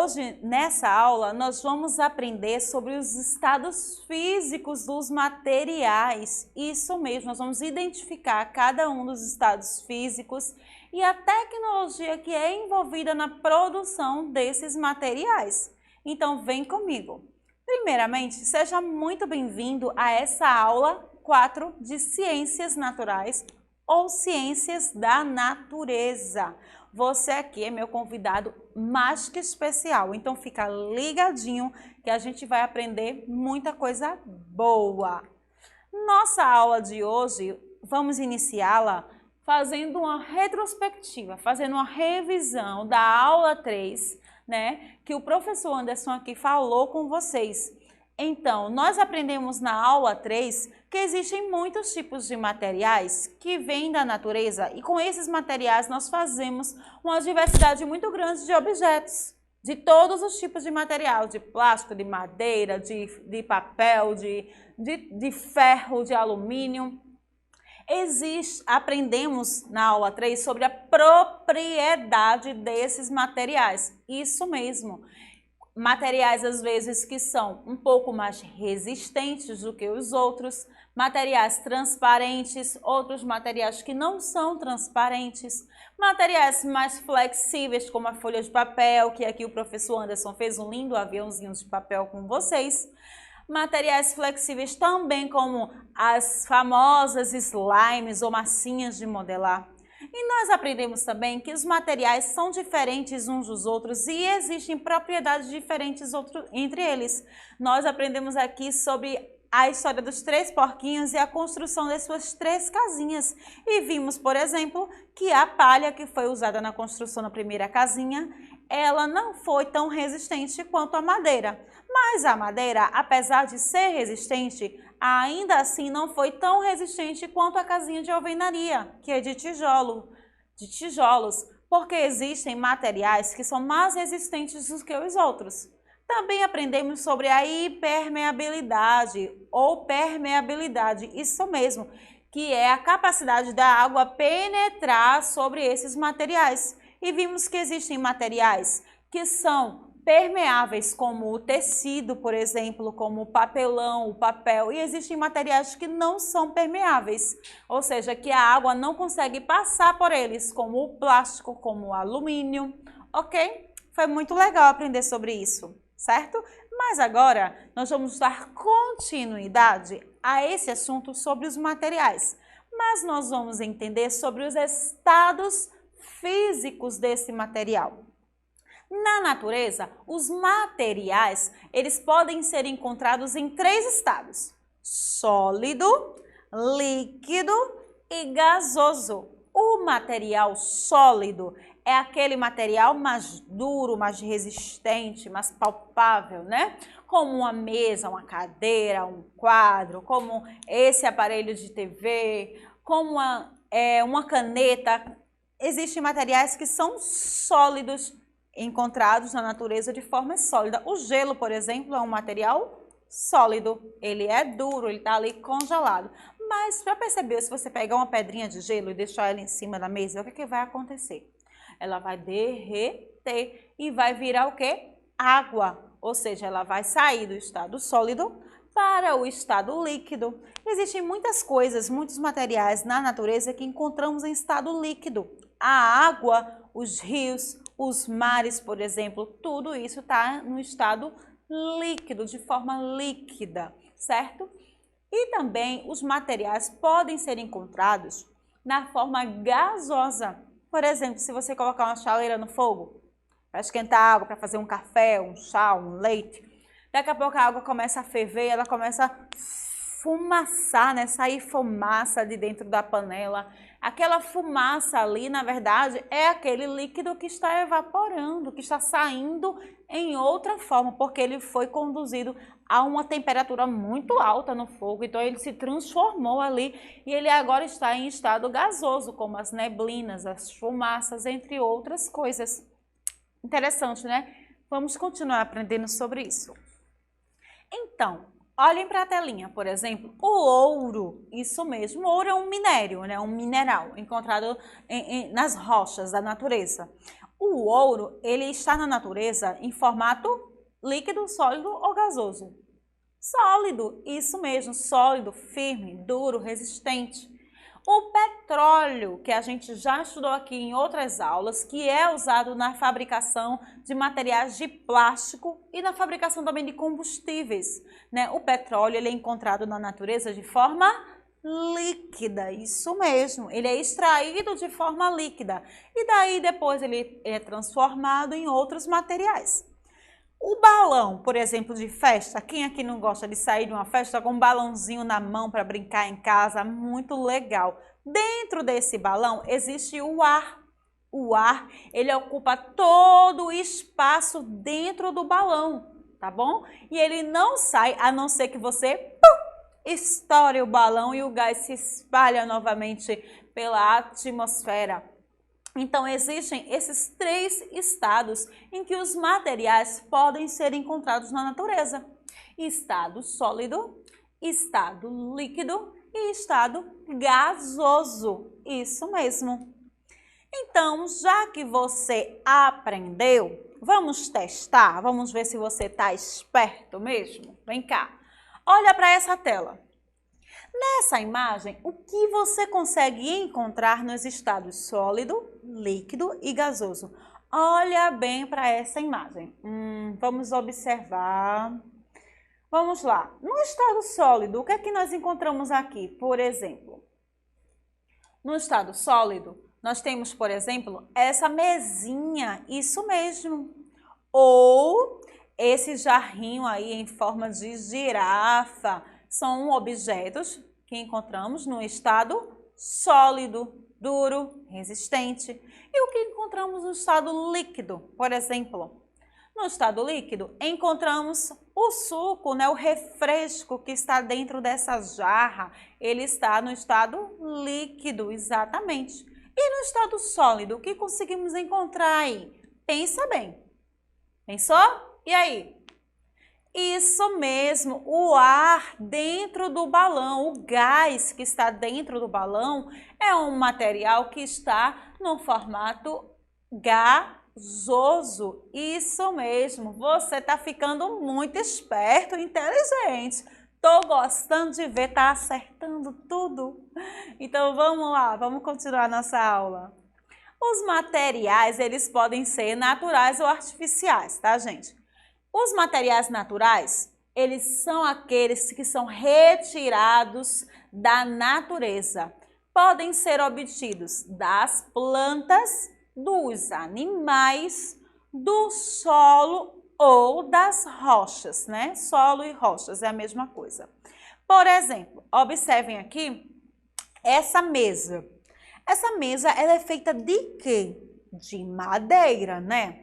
Hoje, nessa aula, nós vamos aprender sobre os estados físicos dos materiais. Isso mesmo, nós vamos identificar cada um dos estados físicos e a tecnologia que é envolvida na produção desses materiais. Então, vem comigo. Primeiramente, seja muito bem-vindo a essa aula 4 de Ciências Naturais ou Ciências da Natureza. Você aqui é meu convidado mais que especial, então fica ligadinho que a gente vai aprender muita coisa boa. Nossa aula de hoje, vamos iniciá-la fazendo uma retrospectiva, fazendo uma revisão da aula 3, né, que o professor Anderson aqui falou com vocês. Então, nós aprendemos na aula 3 que existem muitos tipos de materiais que vêm da natureza e com esses materiais nós fazemos uma diversidade muito grande de objetos, de todos os tipos de material, de plástico, de madeira, de papel, de ferro, de alumínio. Aprendemos na aula 3 sobre a propriedade desses materiais, isso mesmo. Materiais, às vezes, que são um pouco mais resistentes do que os outros, materiais transparentes, outros materiais que não são transparentes, materiais mais flexíveis, como a folha de papel, que aqui o professor Anderson fez um lindo aviãozinho de papel com vocês. Materiais flexíveis também, como as famosas slimes ou massinhas de modelar. E nós aprendemos também que os materiais são diferentes uns dos outros e existem propriedades diferentes entre eles. Nós aprendemos aqui sobre a história dos 3 porquinhos e a construção das suas 3 casinhas. E vimos, por exemplo, que a palha que foi usada na construção da primeira casinha, ela não foi tão resistente quanto a madeira. Mas a madeira, apesar de ser resistente, ainda assim não foi tão resistente quanto a casinha de alvenaria, que é de tijolos, porque existem materiais que são mais resistentes do que os outros. Também aprendemos sobre a impermeabilidade ou permeabilidade, isso mesmo, que é a capacidade da água penetrar sobre esses materiais. E vimos que existem materiais que são permeáveis, como o tecido, por exemplo, como o papelão, o papel, e existem materiais que não são permeáveis, ou seja, que a água não consegue passar por eles, como o plástico, como o alumínio, ok? Foi muito legal aprender sobre isso, certo? Mas agora nós vamos dar continuidade a esse assunto sobre os materiais, mas nós vamos entender sobre os estados físicos desse material. Na natureza, os materiais, eles podem ser encontrados em 3 estados: sólido, líquido e gasoso. O material sólido é aquele material mais duro, mais resistente, mais palpável, né? Como uma mesa, uma cadeira, um quadro, como esse aparelho de TV, como uma caneta. Existem materiais que são sólidos, encontrados na natureza de forma sólida. O gelo, por exemplo, é um material sólido. Ele é duro, ele está ali congelado. Mas para perceber, se você pegar uma pedrinha de gelo e deixar ela em cima da mesa, o que vai acontecer? Ela vai derreter e vai virar o quê? Água. Ou seja, ela vai sair do estado sólido para o estado líquido. Existem muitas coisas, muitos materiais na natureza que encontramos em estado líquido. A água, os rios, os mares, por exemplo, tudo isso está no estado líquido, de forma líquida, certo? E também os materiais podem ser encontrados na forma gasosa. Por exemplo, se você colocar uma chaleira no fogo para esquentar água, para fazer um café, um chá, um leite, daqui a pouco a água começa a ferver, ela começa a fumaçar, né? Sair fumaça de dentro da panela. Aquela fumaça ali, na verdade, é aquele líquido que está evaporando, que está saindo em outra forma, porque ele foi conduzido a uma temperatura muito alta no fogo, então ele se transformou ali e ele agora está em estado gasoso, como as neblinas, as fumaças, entre outras coisas. Interessante, né? Vamos continuar aprendendo sobre isso. Então, olhem para a telinha, por exemplo, o ouro, isso mesmo, o ouro é um minério, né? Um mineral encontrado nas rochas da natureza. O ouro, ele está na natureza em formato líquido, sólido ou gasoso? Sólido, isso mesmo, sólido, firme, duro, resistente. O petróleo, que a gente já estudou aqui em outras aulas, que é usado na fabricação de materiais de plástico e na fabricação também de combustíveis, né? O petróleo, ele é encontrado na natureza de forma líquida, isso mesmo, ele é extraído de forma líquida e daí depois ele é transformado em outros materiais. O balão, por exemplo, de festa, quem aqui não gosta de sair de uma festa com um balãozinho na mão para brincar em casa? Muito legal. Dentro desse balão existe o ar. O ar, ele ocupa todo o espaço dentro do balão, tá bom? E ele não sai, a não ser que você estoure o balão e o gás se espalha novamente pela atmosfera. Então, existem esses 3 estados em que os materiais podem ser encontrados na natureza. Estado sólido, estado líquido e estado gasoso. Isso mesmo. Então, já que você aprendeu, vamos testar? Vamos ver se você está esperto mesmo? Vem cá, olha para essa tela. Nessa imagem, o que você consegue encontrar nos estados sólido, líquido e gasoso? Olha bem para essa imagem. Vamos observar. Vamos lá. No estado sólido, o que é que nós encontramos aqui? Por exemplo, no estado sólido, nós temos, por exemplo, essa mesinha, isso mesmo. Ou esse jarrinho aí em forma de girafa. São objetos que encontramos no estado sólido, duro, resistente. E o que encontramos no estado líquido, por exemplo? No estado líquido, encontramos o suco, né, o refresco que está dentro dessa jarra. Ele está no estado líquido, exatamente. E no estado sólido, o que conseguimos encontrar aí? Pensa bem. Pensou? E aí? Isso mesmo, o ar dentro do balão, o gás que está dentro do balão é um material que está no formato gasoso. Isso mesmo, você está ficando muito esperto, inteligente. Estou gostando de ver, está acertando tudo. Então vamos lá, vamos continuar nossa aula. Os materiais, eles podem ser naturais ou artificiais, tá, gente? Os materiais naturais, eles são aqueles que são retirados da natureza. Podem ser obtidos das plantas, dos animais, do solo ou das rochas, né? Solo e rochas é a mesma coisa. Por exemplo, observem aqui essa mesa. Essa mesa, ela é feita de quê? De madeira, né?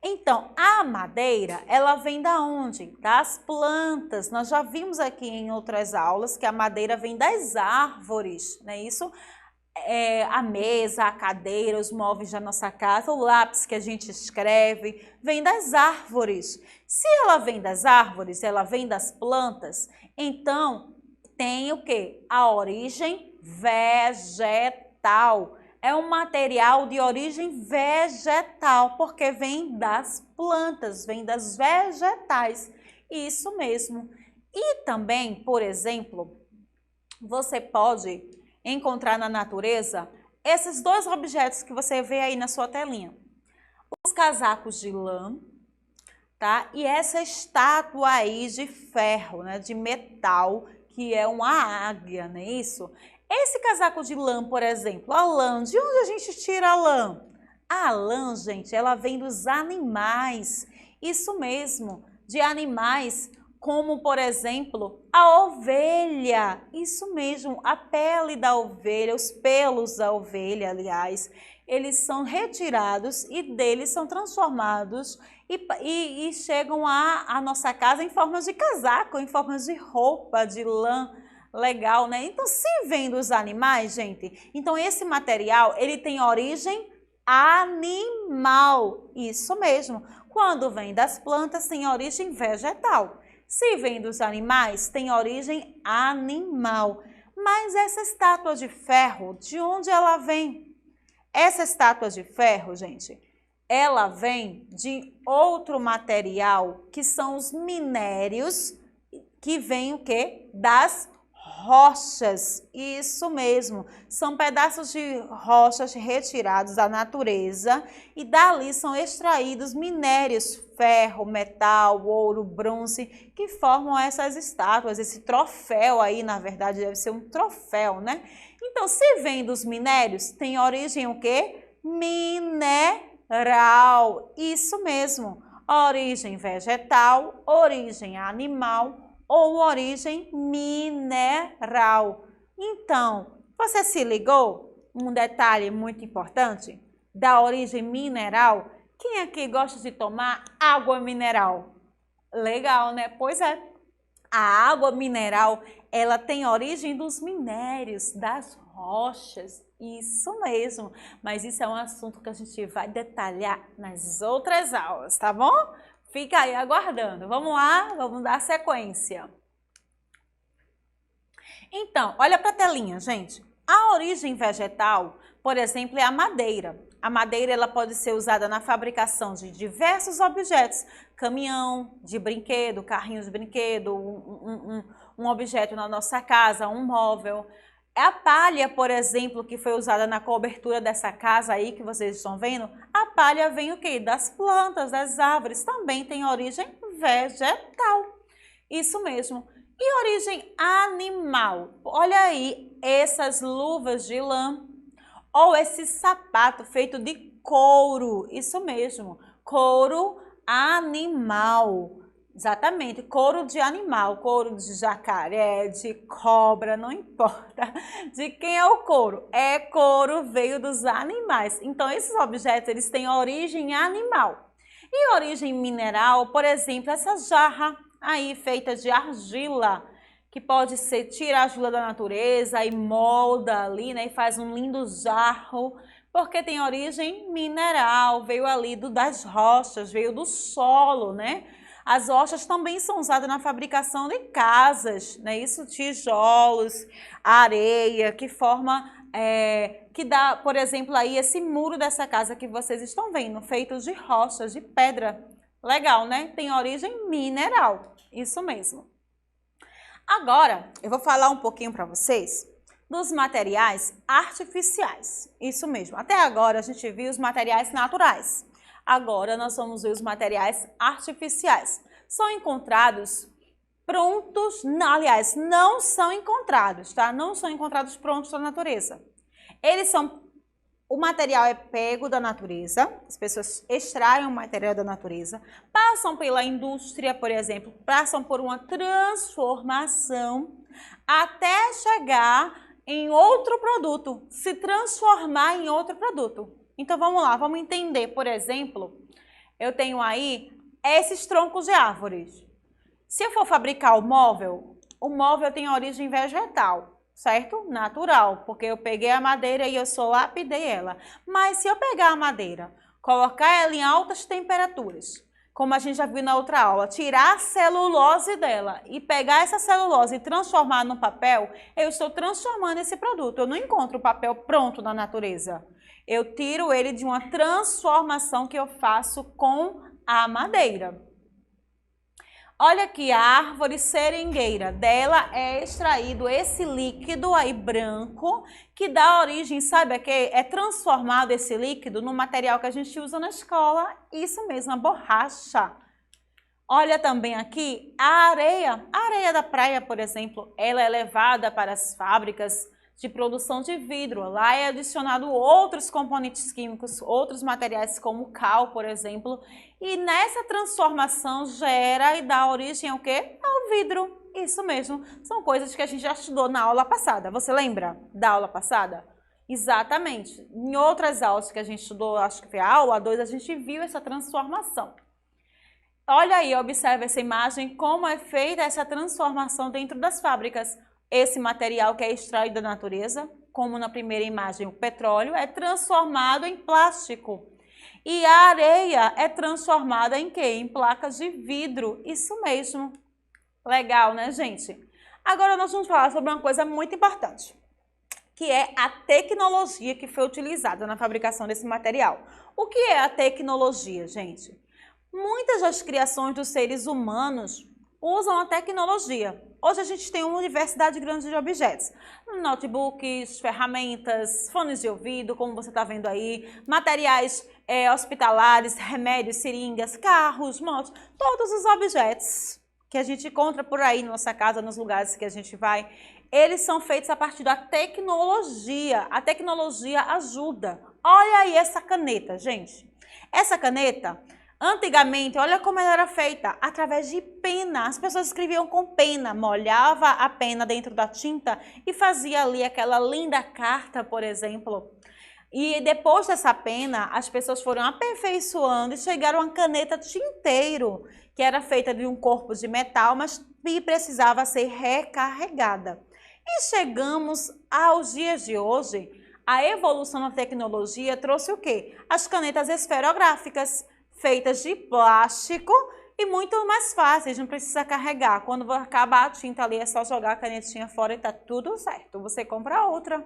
Então, a madeira, ela vem da onde? Das plantas. Nós já vimos aqui em outras aulas que a madeira vem das árvores, não é isso? A mesa, a cadeira, os móveis da nossa casa, o lápis que a gente escreve, vem das árvores. Se ela vem das árvores, ela vem das plantas, então tem o quê? A origem vegetal. É um material de origem vegetal, porque vem das plantas, vem das vegetais. Isso mesmo. E também, por exemplo, você pode encontrar na natureza esses 2 objetos que você vê aí na sua telinha. Os casacos de lã, tá? E essa estátua aí de ferro, né? De metal, que é uma águia, não é isso? Esse casaco de lã, por exemplo, a lã, de onde a gente tira a lã? A lã, gente, ela vem dos animais, isso mesmo, de animais como, por exemplo, a ovelha, isso mesmo, a pele da ovelha, os pelos da ovelha, aliás, eles são retirados e deles são transformados e chegam à nossa casa em forma de casaco, em forma de roupa, de lã. Legal, né? Então, se vem dos animais, gente, então esse material, ele tem origem animal. Isso mesmo. Quando vem das plantas, tem origem vegetal. Se vem dos animais, tem origem animal. Mas essa estátua de ferro, de onde ela vem? Essa estátua de ferro, gente, ela vem de outro material, que são os minérios, que vem o quê? Das rochas. Isso mesmo, são pedaços de rochas retirados da natureza e dali são extraídos minérios, ferro, metal, ouro, bronze, que formam essas estátuas, esse troféu aí, na verdade, deve ser um troféu, né? Então, se vem dos minérios, tem origem o quê? Mineral, isso mesmo, origem vegetal, origem animal ou origem mineral. Então, você se ligou? Um detalhe muito importante da origem mineral. Quem aqui gosta de tomar água mineral? Legal, né? Pois é. A água mineral, ela tem origem dos minérios, das rochas. Isso mesmo. Mas isso é um assunto que a gente vai detalhar nas outras aulas, tá bom? Fica aí aguardando. Vamos lá, vamos dar sequência. Então, olha para a telinha, gente. A origem vegetal, por exemplo, é a madeira. A madeira ela pode ser usada na fabricação de diversos objetos. Caminhão de brinquedo, carrinho de brinquedo, um objeto na nossa casa, um móvel. A palha, por exemplo, que foi usada na cobertura dessa casa aí que vocês estão vendo, a palha vem o quê? Das plantas, das árvores, também tem origem vegetal. Isso mesmo. E origem animal? Olha aí essas luvas de lã ou esse sapato feito de couro, isso mesmo, couro animal. Exatamente, couro de animal, couro de jacaré, de cobra, não importa de quem é o couro. É couro, veio dos animais. Então, esses objetos, eles têm origem animal. E origem mineral, por exemplo, essa jarra aí feita de argila, que pode ser, tira a argila da natureza e molda ali, né, e faz um lindo jarro, porque tem origem mineral, veio ali das rochas, veio do solo, né? As rochas também são usadas na fabricação de casas, né? Isso, tijolos, areia, que forma, que dá, por exemplo, aí esse muro dessa casa que vocês estão vendo, feito de rochas, de pedra. Legal, né? Tem origem mineral, isso mesmo. Agora, eu vou falar um pouquinho para vocês dos materiais artificiais. Isso mesmo. Até agora a gente viu os materiais naturais. Agora nós vamos ver os materiais artificiais. São encontrados prontos, aliás, não são encontrados, tá? Não são encontrados prontos na natureza. O material é pego da natureza, as pessoas extraem o material da natureza, passam pela indústria, por exemplo, passam por uma transformação até chegar em outro produto, se transformar em outro produto. Então, vamos lá, vamos entender, por exemplo, eu tenho aí esses troncos de árvores. Se eu for fabricar o móvel tem origem vegetal, certo? Natural, porque eu peguei a madeira e eu só lapidei ela. Mas se eu pegar a madeira, colocar ela em altas temperaturas, como a gente já viu na outra aula, tirar a celulose dela e pegar essa celulose e transformar no papel, eu estou transformando esse produto. Eu não encontro o papel pronto na natureza. Eu tiro ele de uma transformação que eu faço com a madeira. Olha aqui, a árvore seringueira, dela é extraído esse líquido aí branco, que dá origem, sabe a quê? É transformado esse líquido no material que a gente usa na escola, isso mesmo, a borracha. Olha também aqui a areia da praia, por exemplo, ela é levada para as fábricas de produção de vidro. Lá é adicionado outros componentes químicos, outros materiais como cal, por exemplo, e nessa transformação gera e dá origem ao quê? Ao vidro. Isso mesmo, são coisas que a gente já estudou na aula passada. Você lembra da aula passada? Exatamente. Em outras aulas que a gente estudou, acho que foi a aula 2, a gente viu essa transformação. Olha aí, observa essa imagem, como é feita essa transformação dentro das fábricas. Esse material que é extraído da natureza, como na primeira imagem o petróleo, é transformado em plástico. E a areia é transformada em quê? Em placas de vidro. Isso mesmo. Legal, né, gente? Agora nós vamos falar sobre uma coisa muito importante. que é a tecnologia que foi utilizada na fabricação desse material. O que é a tecnologia, gente? Muitas das criações dos seres humanos usam a tecnologia. Hoje a gente tem uma diversidade grande de objetos. Notebooks, ferramentas, fones de ouvido, como você está vendo aí, materiais hospitalares, remédios, seringas, carros, motos, todos os objetos que a gente encontra por aí na nossa casa, nos lugares que a gente vai, eles são feitos a partir da tecnologia. A tecnologia ajuda. Olha aí essa caneta, gente. Essa caneta, antigamente, olha como ela era feita, através de pena. As pessoas escreviam com pena, molhava a pena dentro da tinta e fazia ali aquela linda carta, por exemplo. E depois dessa pena, as pessoas foram aperfeiçoando e chegaram a uma caneta tinteiro, que era feita de um corpo de metal, mas que precisava ser recarregada. E chegamos aos dias de hoje. A evolução da tecnologia trouxe o quê? As canetas esferográficas, feitas de plástico e muito mais fáceis, não precisa carregar. Quando acabar a tinta ali, é só jogar a canetinha fora e tá tudo certo. Você compra outra.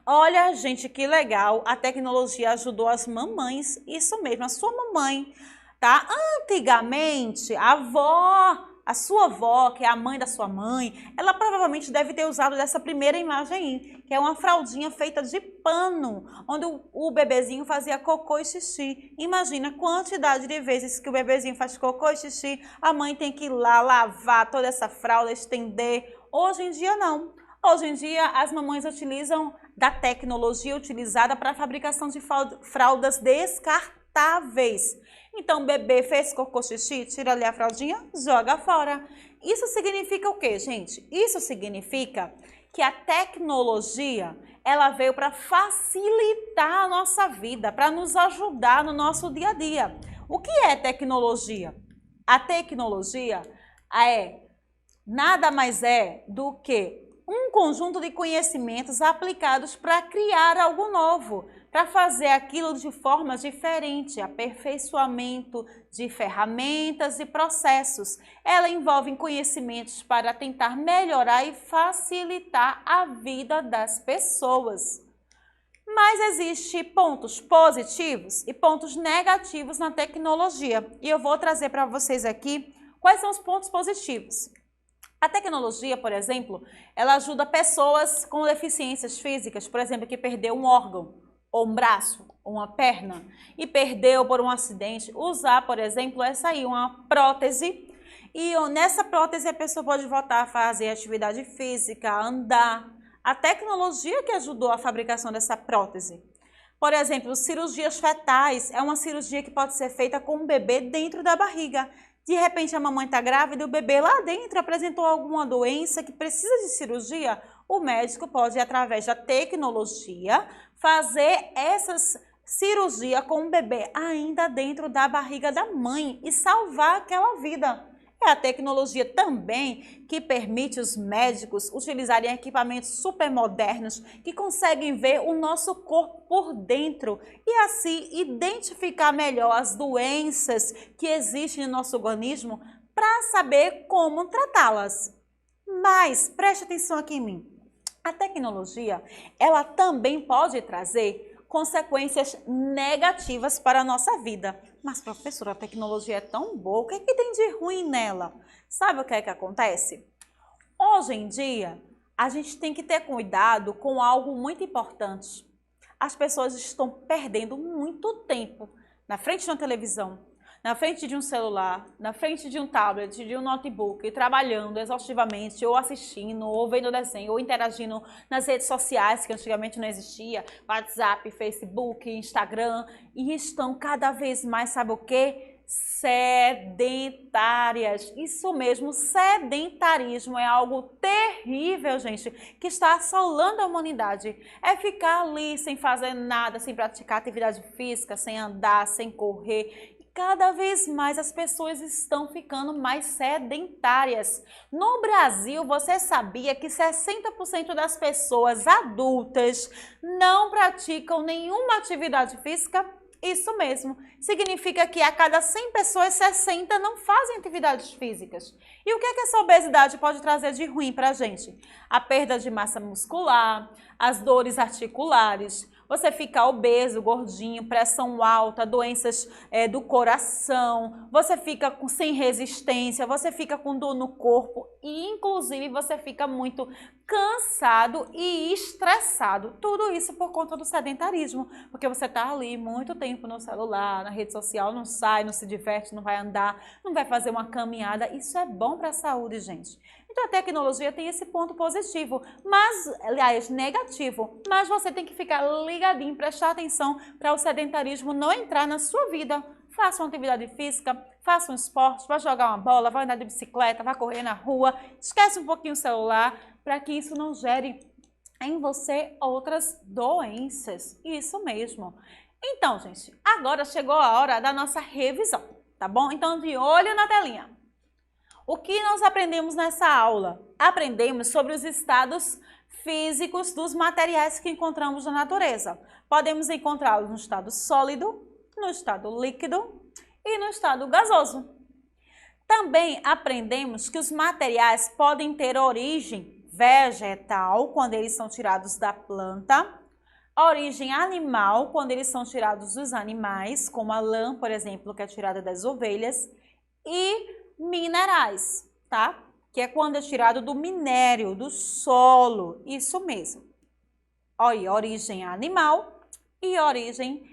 Olha, gente, que legal. A tecnologia ajudou as mamães, isso mesmo, a sua mamãe, tá? Antigamente, a sua avó, que é a mãe da sua mãe, ela provavelmente deve ter usado dessa primeira imagem aí, que é uma fraldinha feita de pano, onde o bebezinho fazia cocô e xixi. Imagina a quantidade de vezes que o bebezinho faz cocô e xixi, a mãe tem que ir lá lavar toda essa fralda, estender. Hoje em dia não. Hoje em dia as mamães utilizam da tecnologia utilizada para a fabricação de fraldas descartáveis. Então, o bebê fez cocô, xixi, tira ali a fraldinha, joga fora. Isso significa o quê, gente? Isso significa que a tecnologia, ela veio para facilitar a nossa vida, para nos ajudar no nosso dia a dia. O que é tecnologia? A tecnologia nada mais é do que um conjunto de conhecimentos aplicados para criar algo novo, para fazer aquilo de forma diferente, aperfeiçoamento de ferramentas e processos. Ela envolve conhecimentos para tentar melhorar e facilitar a vida das pessoas. Mas existem pontos positivos e pontos negativos na tecnologia. E eu vou trazer para vocês aqui quais são os pontos positivos. A tecnologia, por exemplo, ela ajuda pessoas com deficiências físicas, por exemplo, que perdeu um órgão, ou um braço, ou uma perna, e perdeu por um acidente, usar, por exemplo, uma prótese, e nessa prótese a pessoa pode voltar a fazer atividade física, andar. A tecnologia que ajudou a fabricação dessa prótese. Por exemplo, cirurgias fetais é uma cirurgia que pode ser feita com um bebê dentro da barriga. De repente a mamãe está grávida e o bebê lá dentro apresentou alguma doença que precisa de cirurgia, o médico pode, através da tecnologia, fazer essa cirurgia com o bebê ainda dentro da barriga da mãe e salvar aquela vida. É a tecnologia também que permite os médicos utilizarem equipamentos super modernos que conseguem ver o nosso corpo por dentro e assim identificar melhor as doenças que existem no nosso organismo para saber como tratá-las. Mas preste atenção aqui em mim. A tecnologia, ela também pode trazer consequências negativas para a nossa vida. Mas, professora, a tecnologia é tão boa, o que é que tem de ruim nela? Sabe o que é que acontece? Hoje em dia, a gente tem que ter cuidado com algo muito importante. As pessoas estão perdendo muito tempo na frente de uma televisão, na frente de um celular, na frente de um tablet, de um notebook, trabalhando exaustivamente, ou assistindo, ou vendo desenho, ou interagindo nas redes sociais, que antigamente não existia, WhatsApp, Facebook, Instagram, e estão cada vez mais, sabe o quê? Sedentárias. Isso mesmo, sedentarismo é algo terrível, gente, que está assolando a humanidade. É ficar ali sem fazer nada, sem praticar atividade física, sem andar, sem correr. Cada vez mais as pessoas estão ficando mais sedentárias. No Brasil, você sabia que 60% das pessoas adultas não praticam nenhuma atividade física? Isso mesmo. Significa que a cada 100 pessoas, 60 não fazem atividades físicas. E o que é que essa obesidade pode trazer de ruim para a gente? A perda de massa muscular, as dores articulares, você fica obeso, gordinho, pressão alta, doenças do coração, você fica sem resistência, você fica com dor no corpo e, inclusive, você fica muito cansado e estressado. Tudo isso por conta do sedentarismo, porque você está ali muito tempo no celular, na rede social, não sai, não se diverte, não vai andar, não vai fazer uma caminhada. Isso é bom para a saúde, gente. Então a tecnologia tem esse ponto positivo, mas, aliás, negativo. Mas você tem que ficar ligadinho, prestar atenção para o sedentarismo não entrar na sua vida. Faça uma atividade física, faça um esporte, vá jogar uma bola, vá andar de bicicleta, vá correr na rua, esquece um pouquinho o celular, para que isso não gere em você outras doenças. Isso mesmo. Então, gente, agora chegou a hora da nossa revisão, tá bom? Então, de olho na telinha. O que nós aprendemos nessa aula? Aprendemos sobre os estados físicos dos materiais que encontramos na natureza. Podemos encontrá-los no estado sólido, no estado líquido e no estado gasoso. Também aprendemos que os materiais podem ter origem vegetal, quando eles são tirados da planta, origem animal, quando eles são tirados dos animais, como a lã, por exemplo, que é tirada das ovelhas, e minerais, tá? Que é quando é tirado do minério, do solo, isso mesmo. Olha, origem animal e origem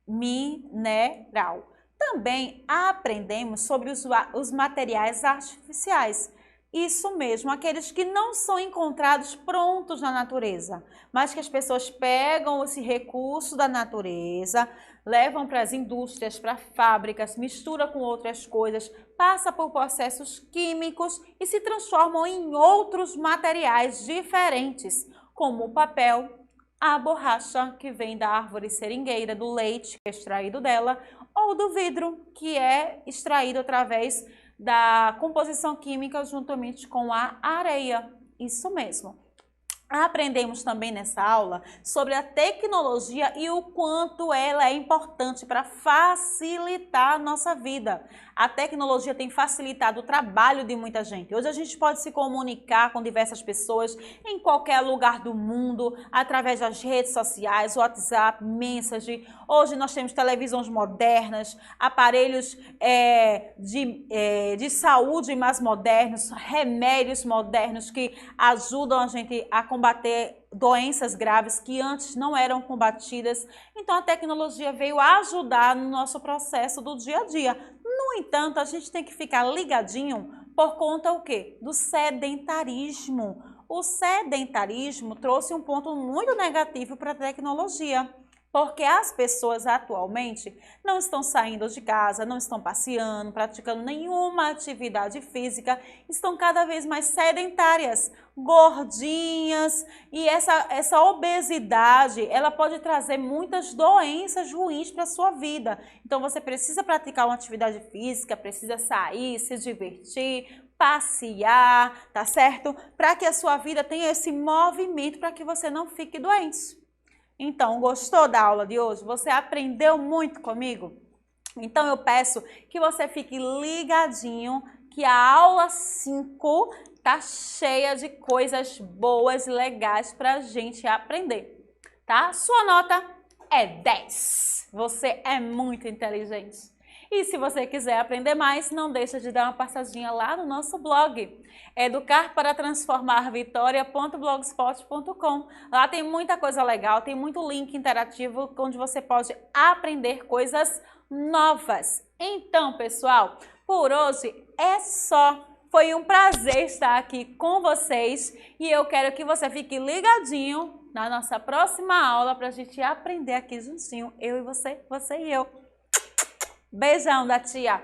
mineral. Também aprendemos sobre os materiais artificiais. Isso mesmo, aqueles que não são encontrados prontos na natureza, mas que as pessoas pegam esse recurso da natureza, levam para as indústrias, para fábricas, mistura com outras coisas, passa por processos químicos e se transformam em outros materiais diferentes, como o papel, a borracha, que vem da árvore seringueira, do leite, que é extraído dela, ou do vidro, que é extraído através da composição química juntamente com a areia. Isso mesmo. Aprendemos também nessa aula sobre a tecnologia e o quanto ela é importante para facilitar a nossa vida. A tecnologia tem facilitado o trabalho de muita gente. Hoje a gente pode se comunicar com diversas pessoas em qualquer lugar do mundo, através das redes sociais, WhatsApp, Messenger. Hoje nós temos televisões modernas, aparelhos de saúde mais modernos, remédios modernos que ajudam a gente a combater doenças graves que antes não eram combatidas. Então a tecnologia veio ajudar no nosso processo do dia a dia. No entanto, a gente tem que ficar ligadinho por conta o quê? Do sedentarismo. O sedentarismo trouxe um ponto muito negativo para a tecnologia. Porque as pessoas atualmente não estão saindo de casa, não estão passeando, praticando nenhuma atividade física, estão cada vez mais sedentárias, gordinhas, e essa obesidade, ela pode trazer muitas doenças ruins para a sua vida. Então você precisa praticar uma atividade física, precisa sair, se divertir, passear, tá certo? Para que a sua vida tenha esse movimento, para que você não fique doente. Então, gostou da aula de hoje? Você aprendeu muito comigo? Então, eu peço que você fique ligadinho que a aula 5 tá cheia de coisas boas e legais para a gente aprender, tá? Sua nota é 10. Você é muito inteligente. E se você quiser aprender mais, não deixa de dar uma passadinha lá no nosso blog, educarparatransformarvitoria.blogspot.com. Lá tem muita coisa legal, tem muito link interativo onde você pode aprender coisas novas. Então, pessoal, por hoje é só. Foi um prazer estar aqui com vocês e eu quero que você fique ligadinho na nossa próxima aula para a gente aprender aqui juntinho, eu e você e eu. Beijão da tia!